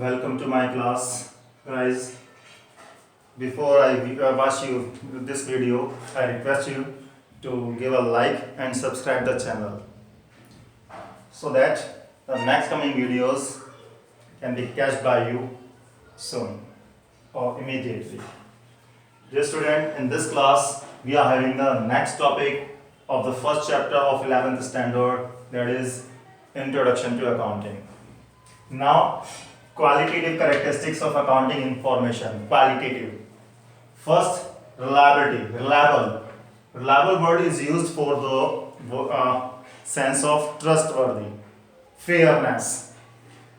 Welcome to my class, guys. Before I watch you this video, I request you to give a like and subscribe the channel so that the next coming videos can be catched by you soon or immediately. Dear student, in this class we are having the next topic of the first chapter of 11th standard, that is Introduction to Accounting. Now, qualitative characteristics of accounting information. Qualitative. First, reliability. Reliable. Reliable word is used for the sense of trustworthy. Fairness.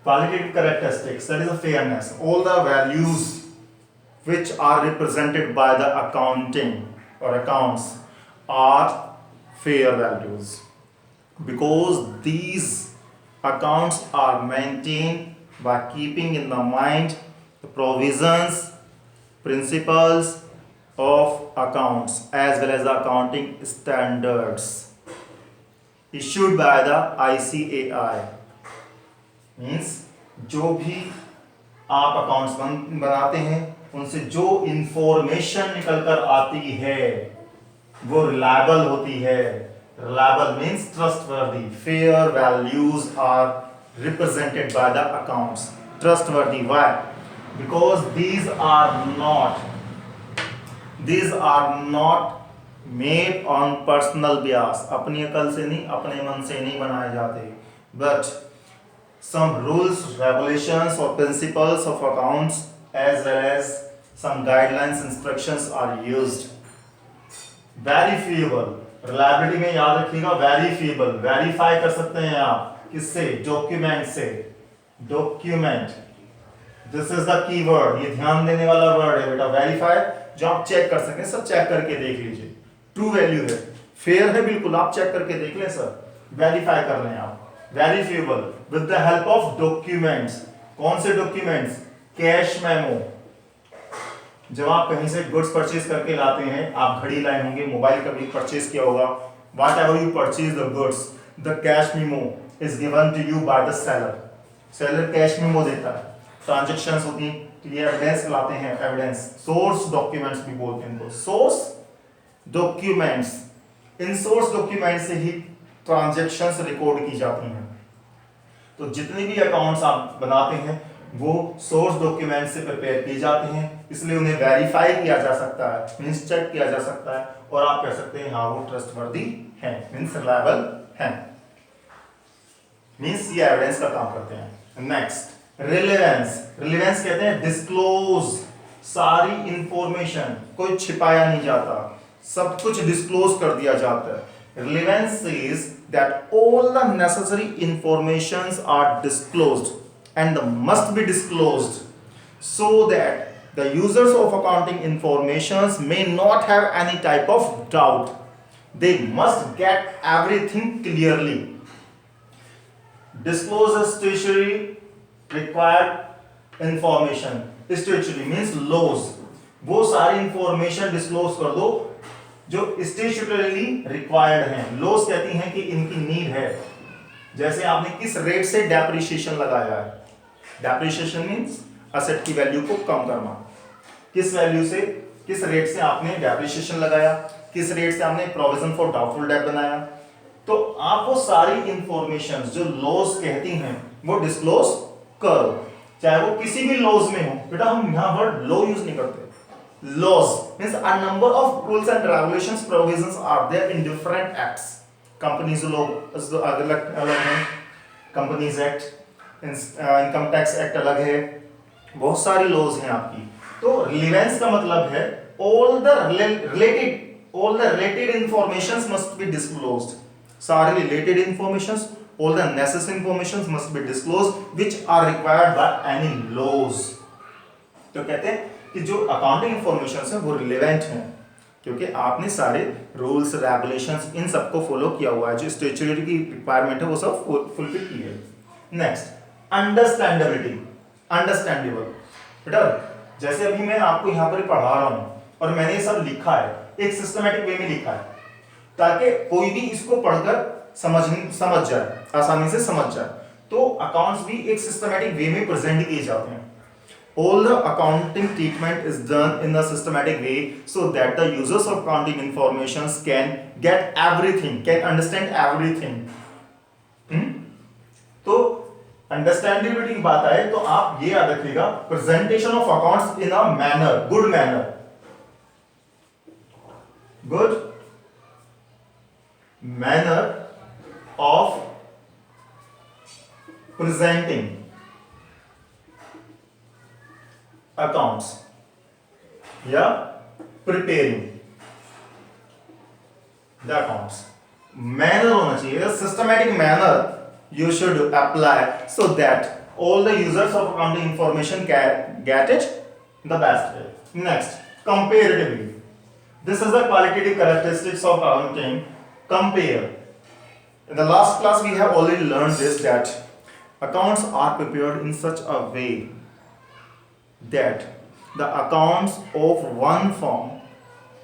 Qualitative characteristics, that is a fairness. All the values which are represented by the accounting or accounts are fair values, because these accounts are maintained by keeping in the mind the provisions, principles of accounts as well as the accounting standards issued by the ICAI. Means जो भी आप accounts बनाते हैं उनसे जो information निकल कर आती है वो रिलायबल होती है. Reliable means trustworthy. Fair values are represented by the accounts. Trustworthy. Why? Because these are not made on personal bias. अपनी अकल से नहीं, अपने मन से नहीं बनाए जाते. But some rules, regulations or principles of accounts as well as some guidelines, instructions are used. Verifiable. Reliability में याद रखिएगा वेरीफिएबल. वेरीफाई कर सकते हैं आप किससे? डॉक्यूमेंट से. Document, this is the keyword. ये ध्यान देने वाला वर्ड है बेटा, वेरीफाई, जो आप चेक कर सकें. सब चेक करके देख लीजिए. ट्रू वैल्यू है, फेयर है, बिल्कुल आप चेक करके देख लें सर. वेरीफाई कर लें आप. Verifiable with the help of documents. कौन से डॉक्यूमेंट्स? Cash memo. जब आप कहीं से गुड्स परचेज करके लाते हैं, आप घड़ी लाए होंगे, मोबाइल कभी परचेज किया होगा, whatever you purchase the goods, the cash memo is given to you by the seller. Seller cash memo देता है. ट्रांजैक्शंस होती हैं, तो ये एविडेंस लाते हैं. एविडेंस, सोर्स डॉक्यूमेंट्स भी बोलते हैं इनको. सोर्स डॉक्यूमेंट्स, इन सोर्स डॉक्यूमेंट से ही ट्रांजैक्शंस रिकॉर्ड की जाती हैं. तो जितने भी अकाउंट्स आप बनाते हैं वो सोर्स डॉक्यूमेंट से प्रिपेयर किए जाते हैं, इसलिए उन्हें वेरीफाई किया जा सकता है, मींस चेक किया जा सकता है, और आप कह सकते हैं हाँ वो ट्रस्टवर्दी है, मींस रिलायबल है, मींस ये एविडेंस का काम करते हैं. Next, relevance. रिलेवेंस कहते हैं डिस्क्लोज. सारी इंफॉर्मेशन, कोई छिपाया नहीं जाता, सब कुछ डिस्क्लोज कर दिया जाता है. Relevance says that all the necessary informations are disclosed and must be disclosed so that the users of accounting informations may not have any type of doubt. They must get everything clearly. Disclose statutory required information. Statutory means laws. वो सारी information disclose कर दो जो स्टैट्यूटरीली required हैं. Laws कहती हैं कि इनकी नीड है. जैसे आपने किस रेट से डेप्रिसिएशन लगाया है. डेप्रिसिएशन मींस असेट की वैल्यू को कम करना. किस वैल्यू से, किस रेट से आपने डेप्रिसिएशन लगाया, किस रेट से आपने प्रोविजन फॉर डाउटफुल डेट बनाया. तो आप वो सारी इंफॉर्मेशन जो लॉज कहती हैं वो डिस्क्लोज करो, चाहे वो किसी भी लॉज में हो. बेटा हम यहां वर्ड लॉ यूज नहीं करते. Laws means a number of rules and regulations, provisions are there in different acts. Companies law अलग है, Companies Act, income tax act अलग है, बहुत सारी लॉज हैं आपकी. तो रिलेवेंस का मतलब है all the related informations must be disclosed. सारी related informations, all the necessary informations must be disclosed which are required by any laws. तो कहते हैं कि जो अकाउंटिंग इंफॉर्मेशन है वो रिलेवेंट हैं क्योंकि आपने सारे रूल्स, रेगुलेशंस, इन सबको फॉलो किया हुआ है. जो स्टैट्यूटरी की रिक्वायरमेंट है वो सब फुलफिल की है. Next, understandability. अंडरस्टैंडेबल. बेटा जैसे अभी मैं आपको यहाँ पर पढ़ा रहा हूँ और मैंने ये सब लिखा है, एक सिस्टमैटिक वे में लिखा है ताकि कोई भी इसको पढ़कर समझ जाए, आसानी से समझ जाए. तो अकाउंट्स भी एक सिस्टमैटिक वे में प्रेजेंट किए जाते हैं. All the accounting treatment is done in a systematic way so that the users of accounting informations can get everything, can understand everything. तो अंडरस्टैंडेबिलिटी की बात आए तो आप ये याद रखिएगा, presentation of accounts in a manner, good manner, good manner of presenting accounts या preparing the accounts. मैनर होना चाहिए, systematic manner you should apply so that all the users of accounting information can get it the best way. Next, comparatively. This is the qualitative characteristics of accounting. Compare. In the last class we have already learned this, that accounts are prepared in such a way that the accounts of one firm,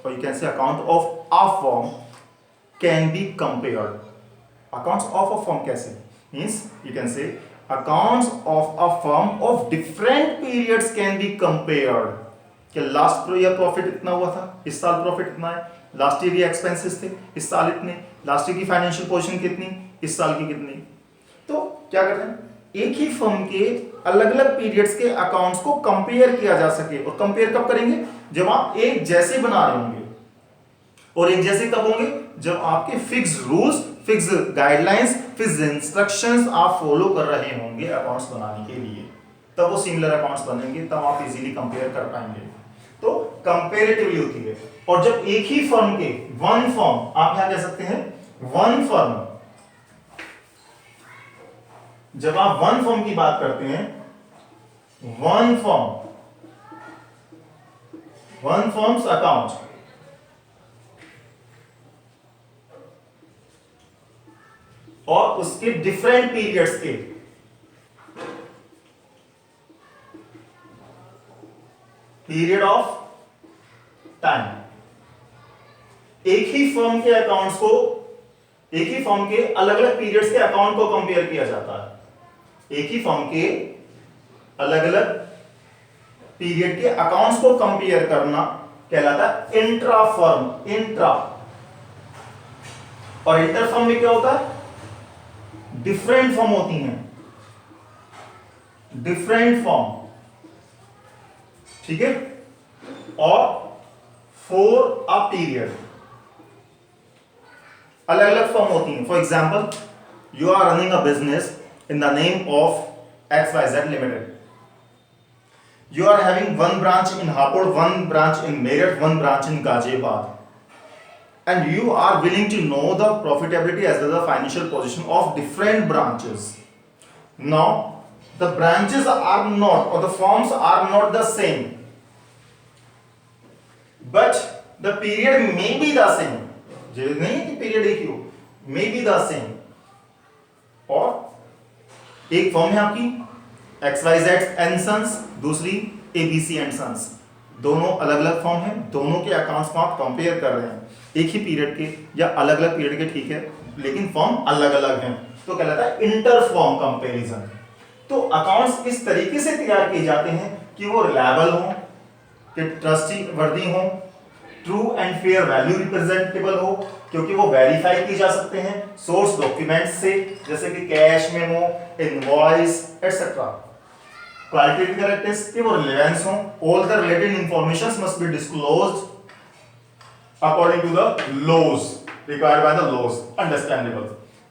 or you can say account of a firm, can be compared. Accounts of a firm कैसे? Means you can say accounts of a firm of different periods can be compared. कि last year profit इतना हुआ था, इस साल profit इतना है, last year के एक्सपेंसेस थे, इस साल इतने, लास्ट ईयर की फाइनेंशियल पोजीशन कितनी, इस साल की कितनी. तो क्या करते हैं, एक ही फर्म के अलग अलग पीरियड्स के अकाउंट्स को कंपेयर किया जा सके. और कंपेयर कब करेंगे, जब आप एक जैसे बना रहे होंगे. और एक जैसे कब होंगे, जब आपके fix rules, fix guidelines, fix instructions आप फॉलो कर रहे होंगे अकाउंट्स बनाने के लिए, तब वो सिमिलर अकाउंट्स बनेंगे, तब आप इजीली कंपेयर कर पाएंगे. तो कंपेरेटिवली होती है. और जब एक ही फर्म के, वन फर्म, आप यहां कह सकते हैं वन फर्म, जब आप वन फर्म की बात करते हैं, वन फर्म्स अकाउंट, और उसके डिफरेंट पीरियड्स के पीरियड ऑफ टाइम, एक ही फर्म के अकाउंट्स को, एक ही फर्म के अलग अलग पीरियड्स के अकाउंट को कंपेयर किया जाता है. एक ही फर्म के अलग अलग पीरियड के अकाउंट्स को कंपेयर करना कहलाता है इंट्रा फर्म. इंट्रा और इंटर फर्म में क्या होता है, डिफरेंट फर्म होती हैं, डिफरेंट फर्म, ठीक है. और फॉर अ पीरियड अलग अलग फर्म होती हैं. For example, you are running a business in the name of XYZ Limited. You are having one branch in Hapur, one branch in Meerut, one branch in Ghaziabad, and you are willing to know the profitability as well as the financial position of different branches. Now, the branches are not, or the firms are not the same, but the period may be the same. जो नहीं कि period एक ही हो, may be the same. और एक firm है आपकी XYZ and sons, दूसरी ABC एंड सन्स, दोनों अलग अलग फर्म हैं, दोनों के अकाउंट्स को आप कंपेयर कर रहे हैं, एक ही पीरियड के या अलग अलग पीरियड के, ठीक है, लेकिन फर्म अलग अलग हैं, तो कहलाता है इंटर फर्म कंपैरिजन. तो अकाउंट्स इस तरीके से तैयार किए जाते हैं कि वो रिलायबल हो, कि ट्रस्टी वर्दी हो, true and fair value representable हो, क्योंकि वो वेरीफाई की जा सकते हैं सोर्स डॉक्यूमेंट से, जैसे कि cash memo, invoice etcetera. Qualitative characteristics कि वो रिलेवेंस हो, all the related informations must be disclosed according to the laws required by the laws. Understandable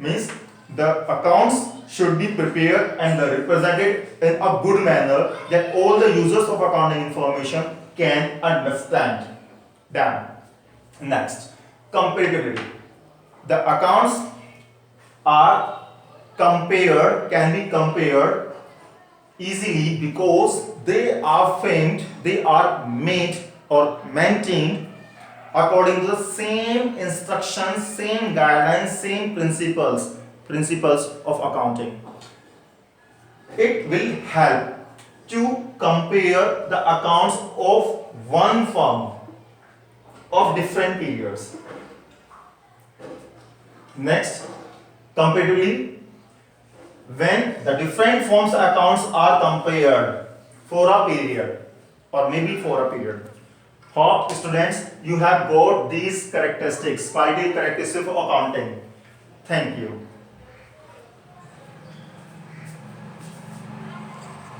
means the accounts should be prepared and represented in a good manner that all the users of accounting information can understand them. Next, comparativity. The accounts are compared, can be compared easily because they are framed, they are made or maintained according to the same instructions, same guidelines, same principles of accounting. It will help to compare the accounts of one firm of different periods. Next, comparatively, when the different firms accounts are compared for a period or maybe for a period. Hope students you have got these characteristics, 5 characteristics of accounting. Thank you.